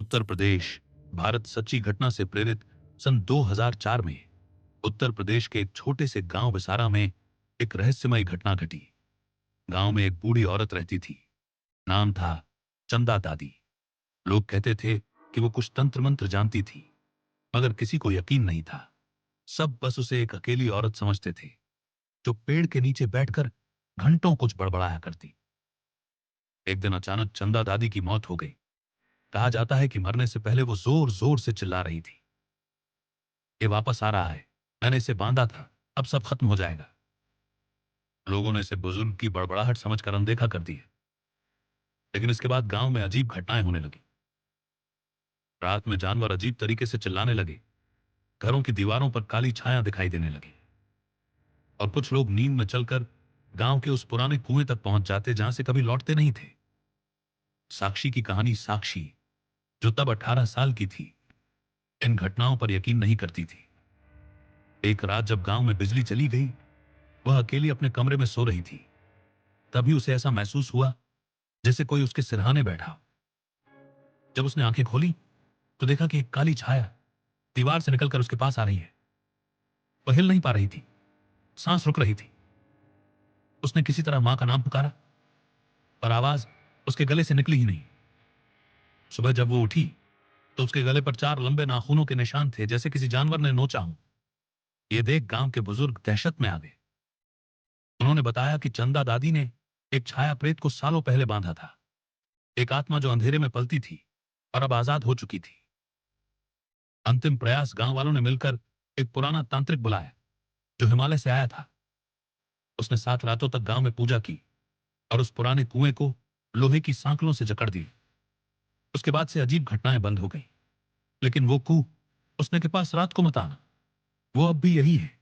उत्तर प्रदेश, भारत सच्ची घटना से प्रेरित सन 2004 में उत्तर प्रदेश के एक छोटे से गांव विसारा में एक रहस्यमय घटना घटी। गांव में एक बूढ़ी औरत रहती थी। नाम था चंदा दादी। लोग कहते थे कि वो कुछ तंत्र मंत्र जानती थी, मगर किसी को यकीन नहीं था। सब बस उसे एक अकेली औरत समझते थे, जो पेड़ के नीचे बैठकर घंटों कुछ बड़बड़ाया करती। एक दिन अचानक चंदा दादी की मौत हो गई। कहा जाता है कि मरने से पहले वो जोर जोर से चिल्ला रही थी, ये वापस आ रहा है, मैंने इसे बांधा था, अब सब खत्म हो जाएगा। लोगों ने इसे बुजुर्ग की बड़बड़ाहट समझकर अनदेखा कर दिया। लेकिन इसके बाद गांव में अजीब घटनाएं होने लगी। रात में जानवर अजीब तरीके से चिल्लाने लगे, घरों की दीवारों पर काली छाया दिखाई देने लगी, और कुछ लोग नींद में चलकर गांव के उस पुराने कुएं तक पहुंच जाते जहां से कभी लौटते नहीं थे। साक्षी की कहानी साक्षी, जो तब 18 साल की थी, इन घटनाओं पर यकीन नहीं करती थी। एक रात जब गांव में बिजली चली गई, वह अकेली अपने कमरे में सो रही थी। तभी उसे ऐसा महसूस हुआ जैसे कोई उसके सिरहाने बैठा। जब उसने आंखें खोली तो देखा कि एक काली छाया दीवार से निकलकर उसके पास आ रही है। वह हिल नहीं पा रही थी, सांस रुक रही थी। उसने किसी तरह मां का नाम पुकारा, पर आवाज उसके गले से निकली ही नहीं। सुबह जब वो उठी तो उसके गले पर 4 लंबे नाखूनों के निशान थे, जैसे किसी जानवर ने नोचा हो। ये देख गांव के बुजुर्ग दहशत में आ गए। उन्होंने बताया कि चंदा दादी ने एक छाया प्रेत को सालों पहले बांधा था, एक आत्मा जो अंधेरे में पलती थी और अब आजाद हो चुकी थी। अंतिम प्रयास गांव वालों ने मिलकर एक पुराना तांत्रिक बुलाया, जो हिमालय से आया था। उसने 7 रातों तक गांव में पूजा की और उस पुराने कुएं को लोहे की सांकलों से जकड़ दी। उसके बाद से अजीब घटनाएं बंद हो गई। लेकिन वो कुएं, उसने के पास रात को मत आना, वो अब भी यही है।